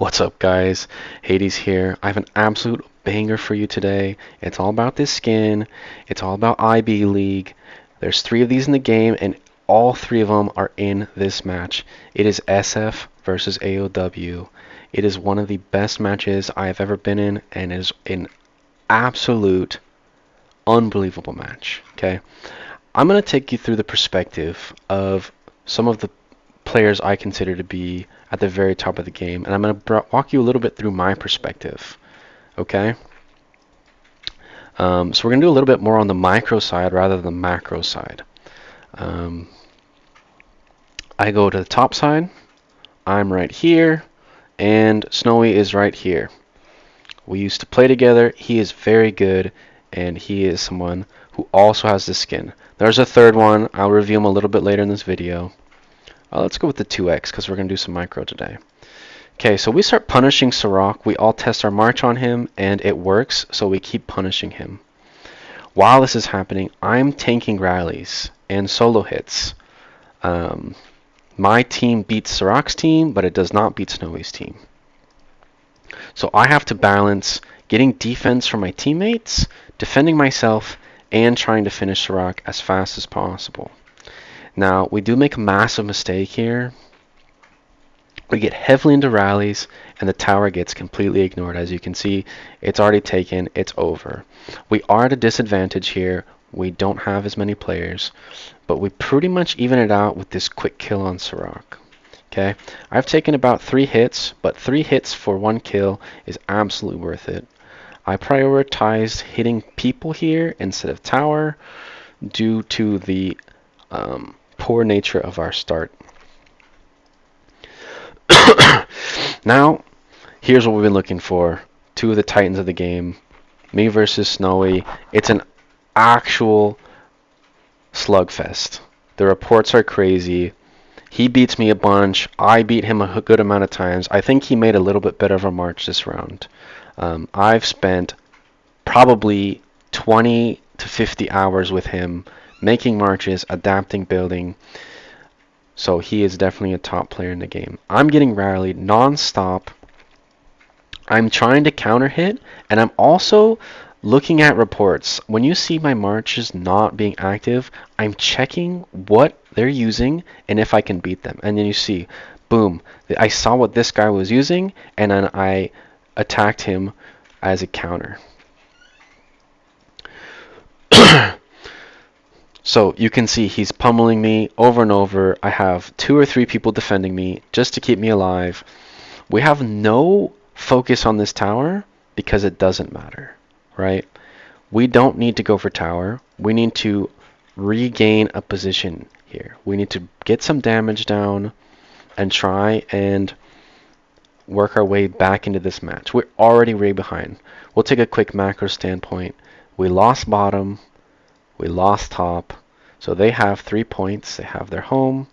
What's up, guys? Hades here. I have an absolute banger for you today. It's all about this skin. It's all about IB League. There's 3 of these in the game, and all 3 of them are in this match. It is SF versus AOW. It is one of the best matches I have ever been in, and is an absolute unbelievable match. Okay, I'm gonna take you through the perspective of some of the players I consider to be at the very top of the game, and I'm going to walk you a little bit through my perspective. Okay? So we're going to do a little bit more on the micro side rather than the macro side. I go to the top side. I'm right here, and Snowy is right here. We used to play together. He is very good, and he is someone who also has the skin. There's a third one. I'll review him a little bit later in this video. Let's go with the 2x because we're going to do some micro today. Okay, so we start punishing Sirach. We all test our march on him, and it works, so we keep punishing him. While this is happening, I'm tanking rallies and solo hits. My team beats Sirach's team, but it does not beat Snowy's team. So I have to balance getting defense from my teammates, defending myself, and trying to finish Sirach as fast as possible. Now, we do make a massive mistake here. We get heavily into rallies, and the tower gets completely ignored. As you can see, it's already taken. It's over. We are at a disadvantage here. We don't have as many players, but we pretty much even it out with this quick kill on Sirach. Okay, I've taken about 3 hits, but 3 hits for 1 kill is absolutely worth it. I prioritized hitting people here instead of tower due to the poor nature of our start. Now, here's what we've been looking for. 2 of the titans of the game. Me versus Snowy. It's an actual slugfest. The reports are crazy. He beats me a bunch. I beat him a good amount of times. I think he made a little bit better of a march this round. I've spent probably 20 to 50 hours with him, making marches, adapting, building. So he is definitely a top player in the game. I'm getting rallied non-stop. I'm trying to counter hit, and I'm also looking at reports. When you see my marches not being active, I'm checking what they're using and if I can beat them. And then you see, boom, I saw what this guy was using, and then I attacked him as a counter. So you can see he's pummeling me over and over. I have 2 or 3 people defending me just to keep me alive. We have no focus on this tower because it doesn't matter, right? We don't need to go for tower. We need to regain a position here. We need to get some damage down and try and work our way back into this match. We're already way behind. We'll take a quick macro standpoint. We lost bottom. We lost top. So they have 3 points. They have their home.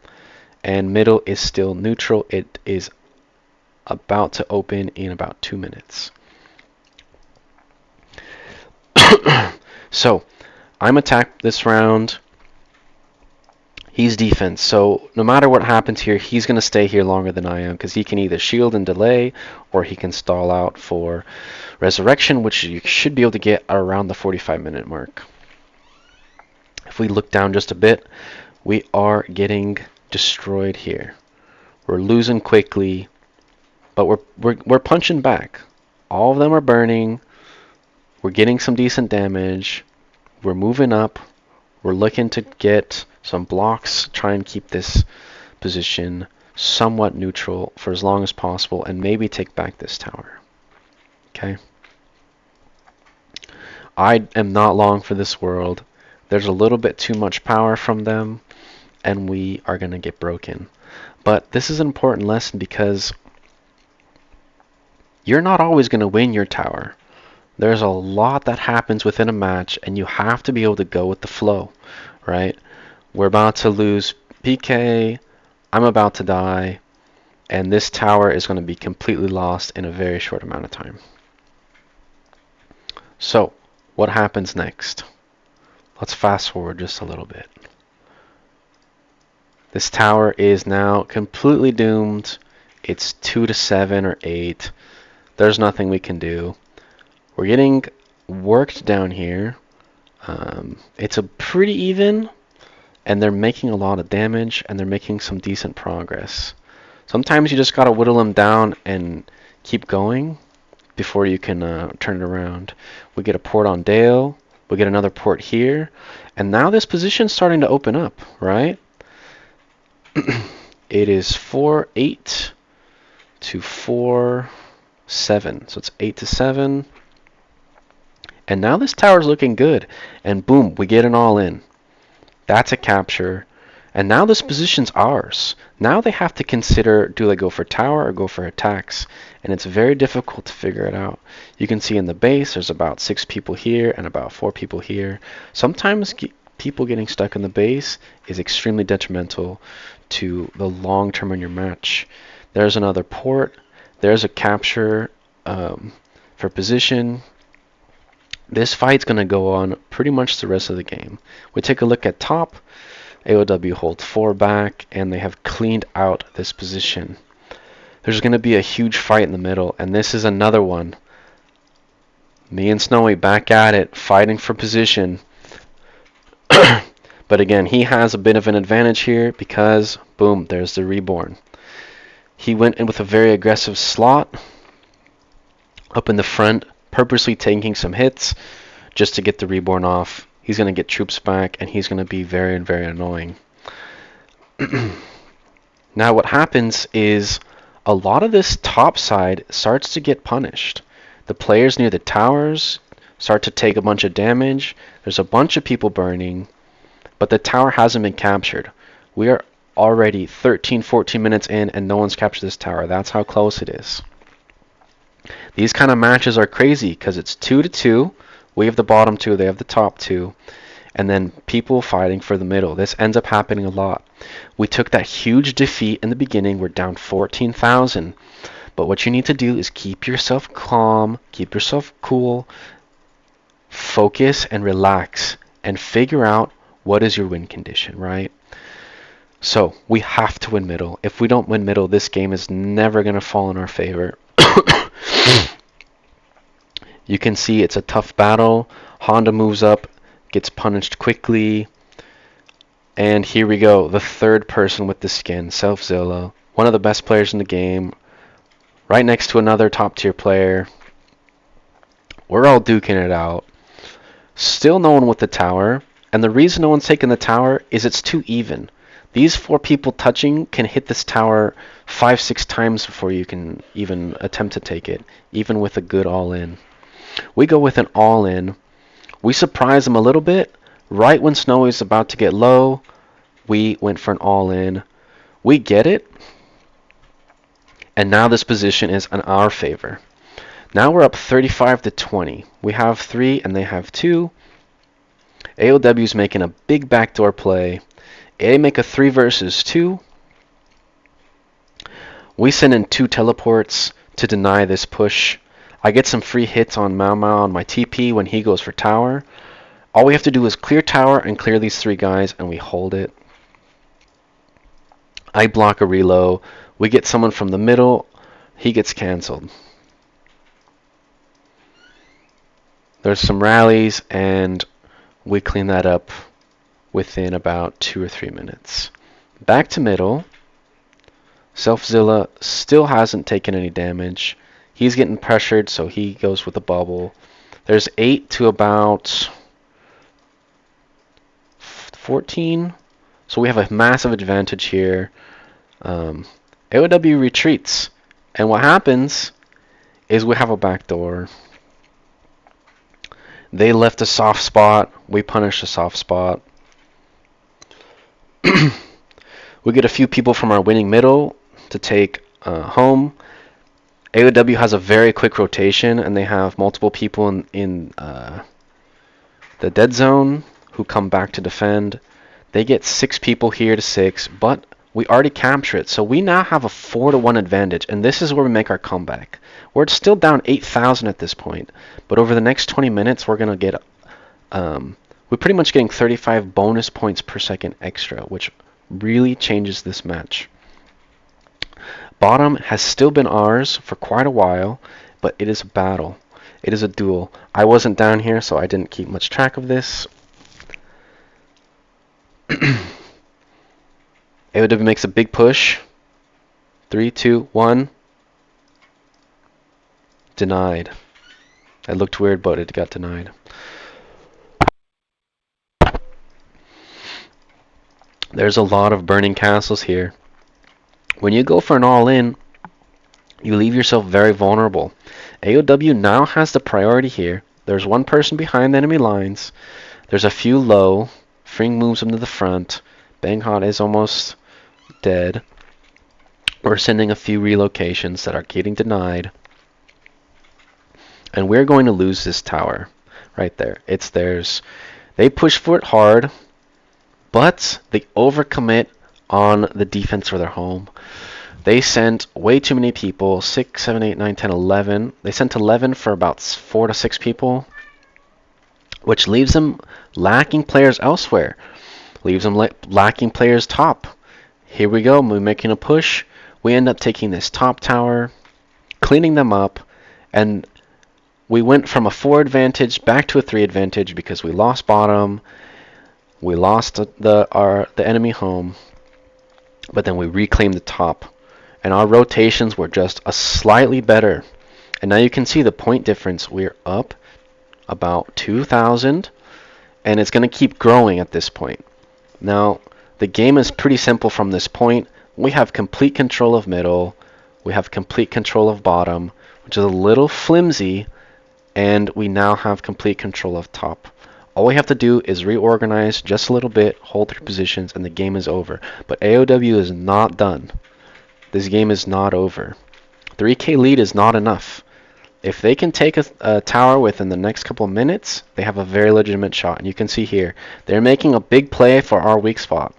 And middle is still neutral. It is about to open in about 2 minutes. So I'm attacked this round. He's defense. So no matter what happens here, he's going to stay here longer than I am because he can either shield and delay or he can stall out for resurrection, which you should be able to get around the 45-minute mark. If we look down just a bit, we are getting destroyed here. We're losing quickly, but we're punching back. All of them are burning. We're getting some decent damage. We're moving up. We're looking to get some blocks, try and keep this position somewhat neutral for as long as possible, and maybe take back this tower. Okay. I am not long for this world. There's a little bit too much power from them, and we are going to get broken. But this is an important lesson because you're not always going to win your tower. There's a lot that happens within a match, and you have to be able to go with the flow, right? We're about to lose PK. I'm about to die, and this tower is going to be completely lost in a very short amount of time. So, what happens next? Let's fast forward just a little bit. This tower is now completely doomed. It's 2 to 7 or 8. There's nothing we can do. We're getting worked down here. It's a pretty even, and they're making a lot of damage, and they're making some decent progress. Sometimes you just gotta whittle them down and keep going before you can turn it around. We get a port on Dale. We get another port here. And now this position's starting to open up, right? It is 4-8 to 4-7. So it's 8 to 7. And now this tower's looking good. And boom, we get an all-in. That's a capture. And now this position's ours. Now they have to consider, do they go for tower or go for attacks? And it's very difficult to figure it out. You can see in the base, there's about 6 people here and about 4 people here. Sometimes people getting stuck in the base is extremely detrimental to the long term in your match. There's another port. There's a capture for position. This fight's going to go on pretty much the rest of the game. We take a look at top. AOW holds 4 back, and they have cleaned out this position. There's going to be a huge fight in the middle, and this is another one. Me and Snowy back at it, fighting for position. But again, he has a bit of an advantage here because, boom, there's the reborn. He went in with a very aggressive slot up in the front, purposely taking some hits just to get the reborn off. He's going to get troops back, and he's going to be very, very annoying. Now what happens is a lot of this top side starts to get punished. The players near the towers start to take a bunch of damage. There's a bunch of people burning, but the tower hasn't been captured. We are already 13, 14 minutes in, and no one's captured this tower. That's how close it is. These kind of matches are crazy because it's 2 to 2. We have the bottom 2, they have the top 2, and then people fighting for the middle. This ends up happening a lot. We took that huge defeat in the beginning. We're down 14,000. But what you need to do is keep yourself calm, keep yourself cool, focus and relax, and figure out what is your win condition, right? So we have to win middle. If we don't win middle, this game is never going to fall in our favor. You can see it's a tough battle. Honda moves up, gets punished quickly. And here we go, the third person with the skin, Selfzilla, one of the best players in the game, right next to another top tier player. We're all duking it out. Still no one with the tower. And the reason no one's taking the tower is it's too even. These 4 people touching can hit this tower 5-6 times before you can even attempt to take it, even with a good all-in. We go with an all-in. We surprise them a little bit. Right when Snowy's about to get low, we went for an all-in. We get it. And now this position is in our favor. Now we're up 35 to 20. We have 3 and they have 2. AOW's making a big backdoor play. They make a 3 versus 2. We send in 2 teleports to deny this push. I get some free hits on Mau Mau on my TP when he goes for tower. All we have to do is clear tower and clear these 3 guys, and we hold it. I block a reload. We get someone from the middle. He gets cancelled. There's some rallies, and we clean that up within about 2 or 3 minutes. Back to middle. Selfzilla still hasn't taken any damage. He's getting pressured, so he goes with a bubble. There's 8 to about 14. So we have a massive advantage here. AOW retreats. And what happens is we have a backdoor. They left a soft spot. We punish a soft spot. We get a few people from our winning middle to take home. AOW has a very quick rotation, and they have multiple people in the dead zone who come back to defend. They get 6 people here to 6, but we already capture it, so we now have a 4-1 advantage, and this is where we make our comeback. We're still down 8,000 at this point, but over the next 20 minutes, we're going to get, we're pretty much getting 35 bonus points per second extra, which really changes this match. Bottom has still been ours for quite a while, but it is a battle. It is a duel. I wasn't down here, so I didn't keep much track of this. AOW makes a big push. 3, 2, 1. Denied. It looked weird, but it got denied. There's a lot of burning castles here. When you go for an all-in, you leave yourself very vulnerable. AOW now has the priority here. There's one person behind the enemy lines. There's a few low. Fring moves him to the front. Bang Hot is almost dead. We're sending a few relocations that are getting denied. And we're going to lose this tower. Right there. It's theirs. They push for it hard, but they overcommit on the defense for their home. They sent way too many people. 6, 7, 8, 9, 10, 11. They sent 11 for about 4 to 6 people, which leaves them lacking players elsewhere. Leaves them lacking players top. Here we go. We're making a push. We end up taking this top tower, cleaning them up, and we went from a 4 advantage back to a 3 advantage because we lost bottom. We lost the enemy home, but then we reclaimed the top. And our rotations were just a slightly better. And now you can see the point difference. We're up about 2,000, and it's going to keep growing at this point. Now, the game is pretty simple from this point. We have complete control of middle. We have complete control of bottom, which is a little flimsy, and we now have complete control of top. All we have to do is reorganize just a little bit, hold 3 positions, and the game is over. But AOW is not done. This game is not over. 3K lead is not enough. If they can take a tower within the next couple of minutes, they have a very legitimate shot. And you can see here, they're making a big play for our weak spot.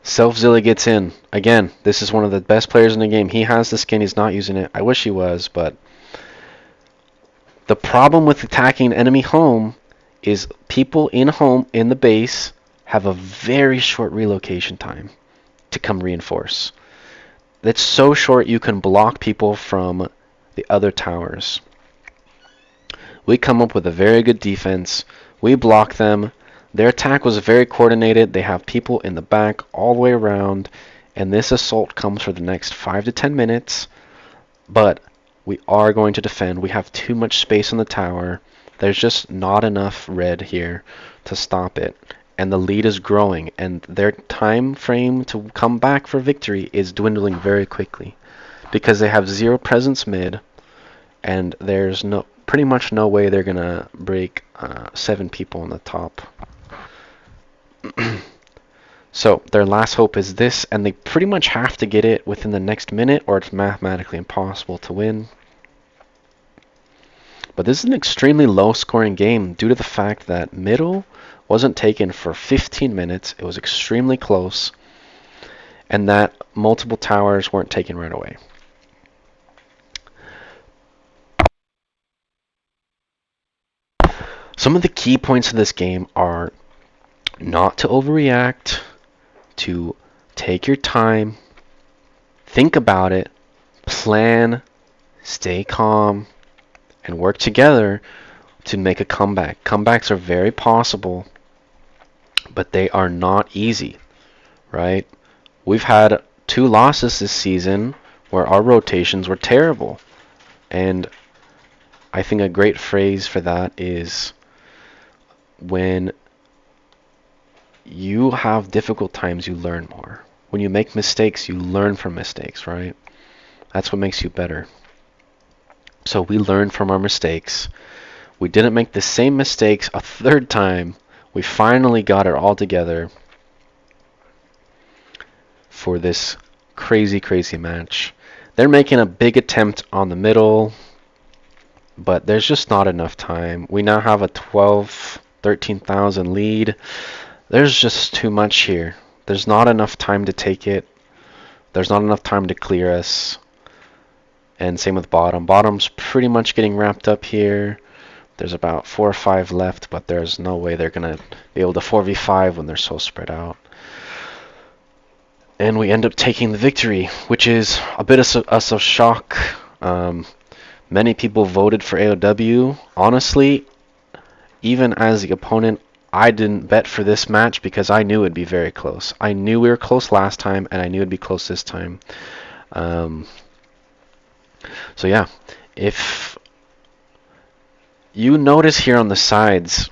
Selfzilla gets in. Again, this is one of the best players in the game. He has the skin. He's not using it. I wish he was, but the problem with attacking enemy home is people in home, in the base, have a very short relocation time to come reinforce. That's so short you can block people from the other towers. We come up with a very good defense. We block them. Their attack was very coordinated. They have people in the back all the way around, and this assault comes for the next 5 to 10 minutes. But we are going to defend. We have too much space on the tower. There's just not enough red here to stop it. And the lead is growing, and their time frame to come back for victory is dwindling very quickly because they have 0 presence mid, and there's pretty much no way they're gonna break 7 people on the top. So their last hope is this, and they pretty much have to get it within the next minute, or it's mathematically impossible to win. But this is an extremely low-scoring game due to the fact that middle wasn't taken for 15 minutes. It was extremely close, and that multiple towers weren't taken right away. Some of the key points of this game are not to overreact, to take your time, think about it, plan, stay calm, and work together to make a comeback. Comebacks are very possible, but they are not easy, right? We've had 2 losses this season where our rotations were terrible. And I think a great phrase for that is when you have difficult times, you learn more. When you make mistakes, you learn from mistakes, right? That's what makes you better. So we learned from our mistakes. We didn't make the same mistakes a 3rd time. We finally got it all together for this crazy, crazy match. They're making a big attempt on the middle, but there's just not enough time. We now have a 13,000 lead. There's just too much here. There's not enough time to take it. There's not enough time to clear us. And same with bottom. Bottom's pretty much getting wrapped up here. There's about 4 or 5 left, but there's no way they're going to be able to 4v5 when they're so spread out. And we end up taking the victory, which is a bit of a shock. Many people voted for AOW. Honestly, even as the opponent, I didn't bet for this match because I knew it'd be very close. I knew we were close last time, and I knew it'd be close this time. So yeah, if you notice here on the sides,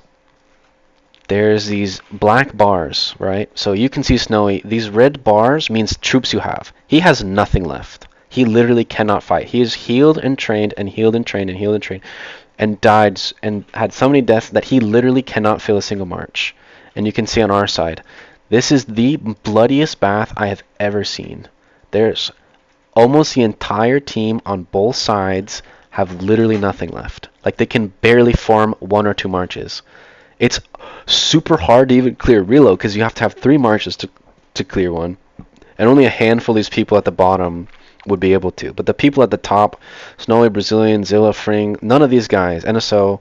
there's these black bars, right? So you can see Snowy. These red bars means troops you have. He has nothing left. He literally cannot fight. He is healed and trained and healed and trained and healed and trained and died and had so many deaths that he literally cannot fill a single march. And you can see on our side, this is the bloodiest bath I have ever seen. There's almost the entire team on both sides have literally nothing left. Like they can barely form 1 or 2 marches. It's super hard to even clear reload because you have to have 3 marches to clear one. And only a handful of these people at the bottom would be able to. But the people at the top, Snowy, Brazilian, Zilla, Fring, none of these guys, NSO,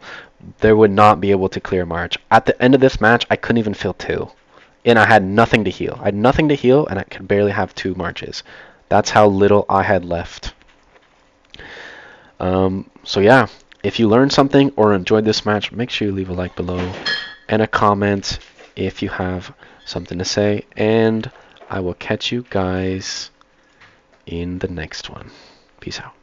they would not be able to clear March. At the end of this match, I couldn't even fill 2. And I had nothing to heal. I had nothing to heal, and I could barely have 2 marches. That's how little I had left. So yeah, if you learned something or enjoyed this match, make sure you leave a like below and a comment if you have something to say. And I will catch you guys in the next one. Peace out.